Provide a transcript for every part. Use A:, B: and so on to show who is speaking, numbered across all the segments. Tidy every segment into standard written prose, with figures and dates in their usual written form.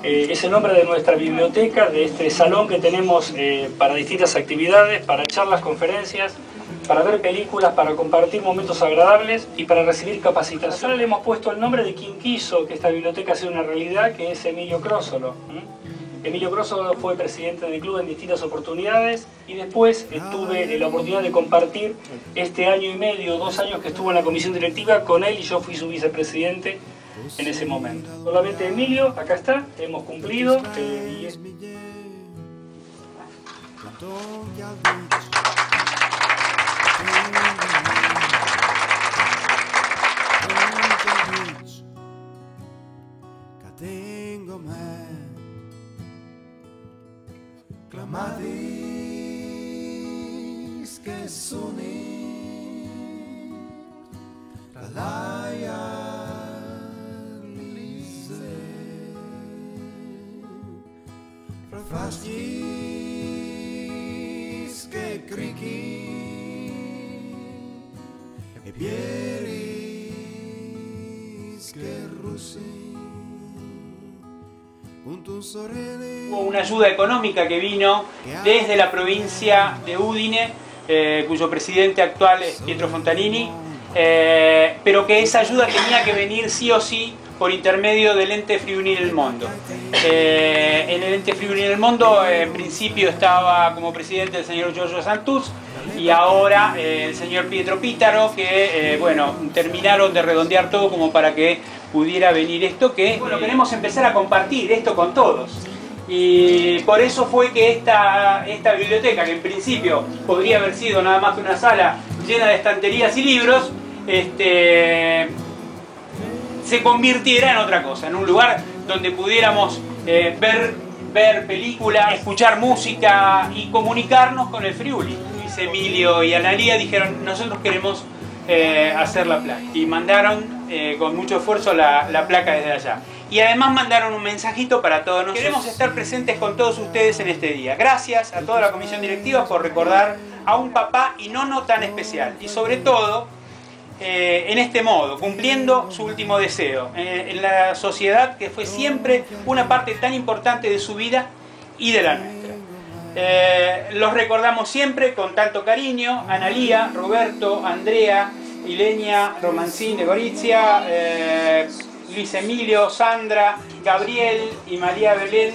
A: Es el nombre de nuestra biblioteca, de este salón que tenemos para distintas actividades, para charlas, conferencias, para ver películas, para compartir momentos agradables y para recibir capacitación. Ahora le hemos puesto el nombre de quien quiso que esta biblioteca sea una realidad, que es Emilio Crosolo. Emilio Crosolo fue presidente del club en distintas oportunidades y después tuve la oportunidad de compartir este año y medio, 2 años que estuvo en la comisión directiva con él y yo fui su vicepresidente en ese momento. Solamente Emilio, acá está, hemos cumplido.
B: Clamadis che suni Ralaia lise Frastis che crichi E pieris che russi.
C: Hubo una ayuda económica que vino desde la provincia de Udine, cuyo presidente actual es Pietro Fontanini, pero que esa ayuda tenía que venir sí o sí por intermedio del ente Friuli del Mondo. En el ente Friuli del Mondo en principio estaba como presidente el señor Giorgio Santuz y ahora el señor Pietro Pítaro, que bueno, terminaron de redondear todo como para que pudiera venir esto, que bueno, queremos empezar a compartir esto con todos. Y por eso fue que esta biblioteca, que en principio podría haber sido nada más que una sala llena de estanterías y libros, se convirtiera en otra cosa, en un lugar donde pudiéramos ver películas, escuchar música y comunicarnos con el Friuli. Luis Emilio y Analía dijeron, nosotros queremos hacer la placa, y mandaron con mucho esfuerzo la placa desde allá, y además mandaron un mensajito para todos nosotros. Queremos estar presentes con todos ustedes en este día. Gracias a toda la comisión directiva por recordar a un papá y no tan especial, y sobre todo en este modo, cumpliendo su último deseo en la sociedad que fue siempre una parte tan importante de su vida y de la nuestra. Los recordamos siempre con tanto cariño: Analía, Roberto, Andrea, Ilenia Romancín de Gorizia, Luis Emilio, Sandra, Gabriel y María Belén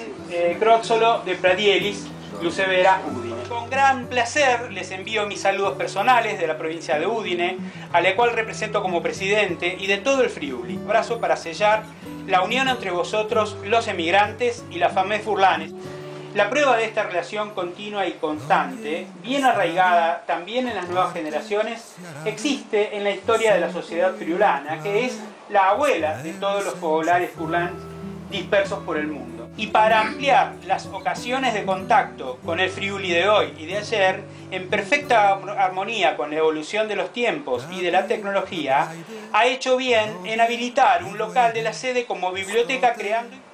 C: Crosolo de Pradielis, Lucevera, Udine. Con gran placer les envío mis saludos personales de la provincia de Udine, a la cual represento como presidente, y de todo el Friuli. Un abrazo para sellar la unión entre vosotros, los emigrantes, y la Famé Furlanes. La prueba de esta relación continua y constante, bien arraigada también en las nuevas generaciones, existe en la historia de la sociedad friulana, que es la abuela de todos los fogolares furlanes dispersos por el mundo. Y para ampliar las ocasiones de contacto con el Friuli de hoy y de ayer, en perfecta armonía con la evolución de los tiempos y de la tecnología, ha hecho bien en habilitar un local de la sede como biblioteca,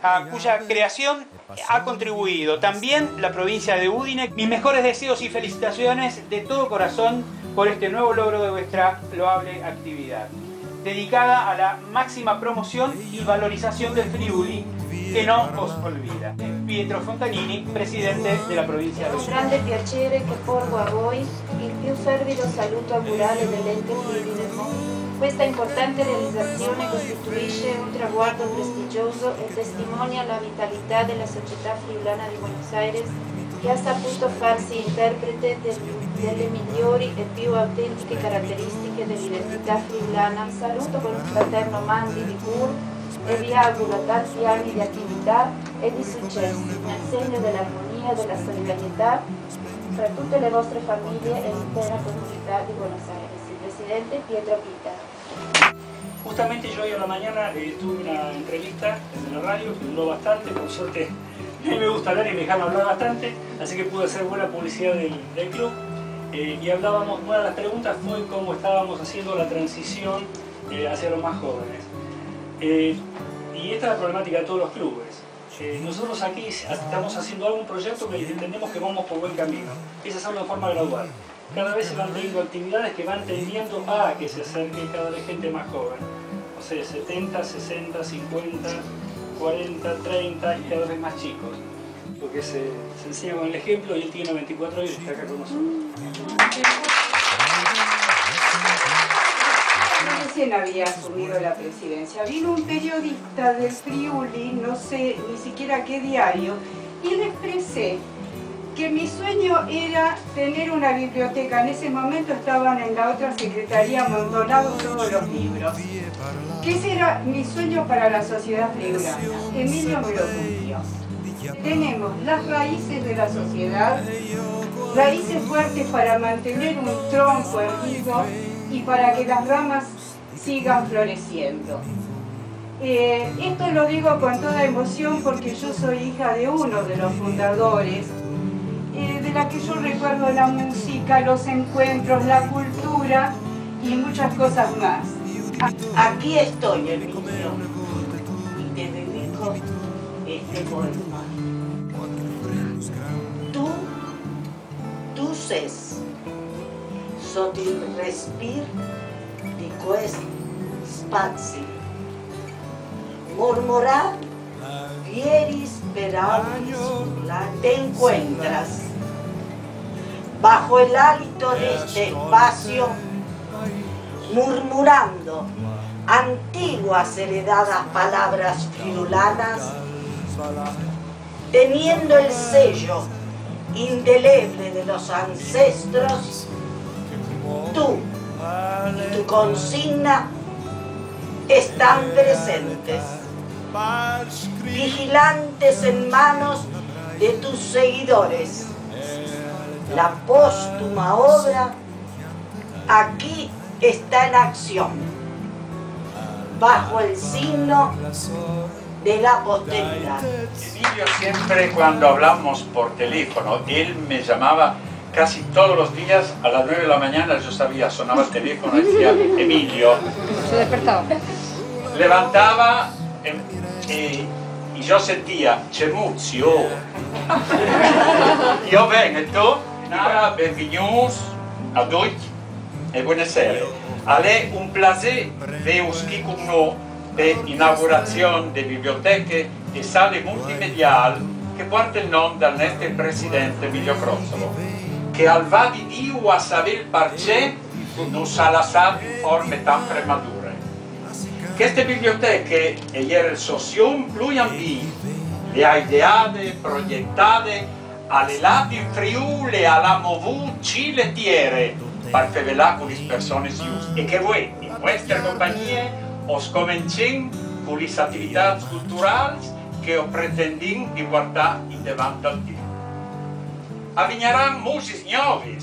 C: a cuya creación ha contribuido también la provincia de Udine. Mis mejores deseos y felicitaciones de todo corazón por este nuevo logro de vuestra loable actividad, dedicada a la máxima promoción y valorización del Friuli, che non os olvida. Pietro Fontanini, presidente della provincia di Udine.
D: Con grande piacere che porgo a voi il più fervido saluto augurale dell'ente Friuli del Mondo. Questa importante realizzazione costituisce un traguardo prestigioso e testimonia la vitalità della società friulana di Buenos Aires, che ha saputo farsi interprete delle migliori e più autentiche caratteristiche dell'identità friulana. Saluto con un fraterno Mandi di Cur e vi auguro tanti anni di attività e di successi nel segno dell'armonia e della solidarietà tra tutte le vostre famiglie e l'intera comunità di Buenos Aires. Il presidente Pietro Pítaro.
A: Justamente yo hoy a la mañana tuve una entrevista en la radio que duró bastante, por suerte a mí me gusta hablar y me dejaron hablar bastante, así que pude hacer buena publicidad del club. Y hablábamos, una de las preguntas fue cómo estábamos haciendo la transición hacia los más jóvenes. Y esta es la problemática de todos los clubes. Nosotros aquí estamos haciendo algún proyecto que entendemos que vamos por buen camino. Es hacerlo de forma gradual. Cada vez se van teniendo actividades que van tendiendo a que se acerque cada vez gente más joven. O sea, 70, 60, 50, 40, 30 y
C: cada vez más chicos.
A: porque se enseña con el ejemplo y él tiene 24 años y está acá con nosotros.
E: Recién había asumido la presidencia. Vino un periodista del Friuli, no sé ni siquiera qué diario, y le expresé que mi sueño era tener una biblioteca. En ese momento estaban en la otra secretaría amontonados todos los libros. Que ese era mi sueño para la sociedad friulana. Emilio me lo cumplió. Tenemos las raíces de la sociedad, raíces fuertes para mantener un tronco erguido y para que las ramas sigan floreciendo. Esto lo digo con toda emoción porque yo soy hija de uno de los fundadores, de la que yo recuerdo la música, los encuentros, la cultura y muchas cosas más.
F: Aquí estoy, Emilio, y te dedico este poema. Tu ses, sotto il respir di questi spazi, murmurar fieris per auris, te encuentras bajo el hálito de este espacio, murmurando antiguas heredadas palabras friulanas, teniendo el sello indeleble de los ancestros, tú y tu consigna están presentes, vigilantes en manos de tus seguidores. La póstuma obra aquí está en acción, bajo el signo de la posteridad.
G: Emilio siempre cuando hablamos por teléfono, él me llamaba casi todos los días a las 9 de la mañana, yo sabía, sonaba el teléfono y decía, Emilio.
H: Se despertaba.
G: Levantaba y yo sentía, c'è Muzio. Io vengo e tu, nada, benvenuti a tutti e buonasera. È un piacere vedervi con noi per l'inaugurazione delle biblioteche e sale multimediali che porta il nome del nostro presidente Emilio Crozzolo, che al va di Dio a saper perché non s'ha lasciato in forme tan premature. Queste biblioteche, e era il socio più ambito, le ha ideate, progettate, alle lati in Friuli, alla Movu, Cile Tiere, per fevelare con le persone giuste. E che voi, in vostre compagnie, os comencem con le attività culturali che pretendim di guardare in davanti al tempo. Avvigneranno musici nuovi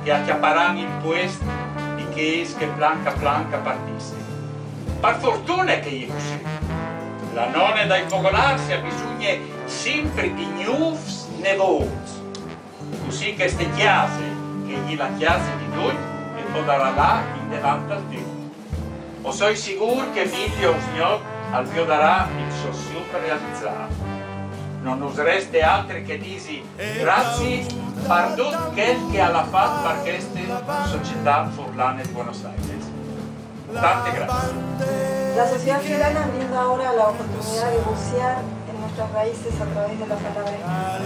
G: che acchiapparanno il posto di che planca partisse. Per fortuna che io così. La nonna dai fogolarsi ha bisogno sempre di nuovi nevoti. Così che queste chiese, che gli la chiesa di noi, e potrà là in davanti al tempo. O sono sicuro che Emilio Signor al mio darà il suo super realizzato. Non us resta altro che dire grazie per tutto quel che ha fatto per questa società furlana di Buenos Aires. Tante gracias.
I: La sociedad friulana brinda ahora la oportunidad de bucear en nuestras raíces a través de la palabra.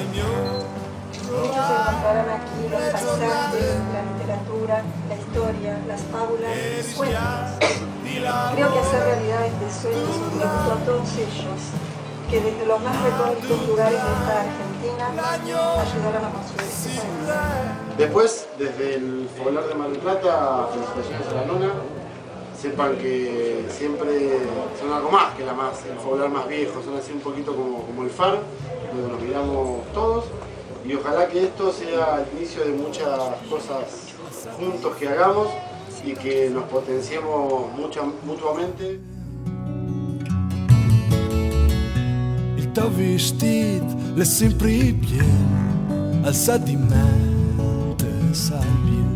I: Muchos encontrarán aquí los paisajes, la literatura, la historia, las fábulas, los cuentos. Creo que hacer realidad este sueño es un tributo a todos ellos, que desde los más recónditos lugares de esta Argentina ayudaron a construir este país.
J: Después, desde el Foglar de Mar del Plata, felicitaciones a la nona. Sepan que siempre son algo más que el Foglar más viejo, son así un poquito como el FAR, donde nos miramos todos. Y ojalá que esto sea el inicio de muchas cosas juntos que hagamos y que nos potenciemos mutuamente.
B: Il teu vestit l'è sempre bien, alçat di mente salvia.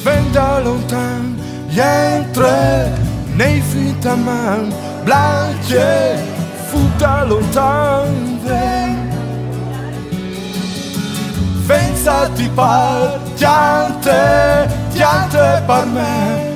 B: Ven da lontan, gli entra nei fitaman, blanche, futa lontan, ven. Venza ti par, diante per me,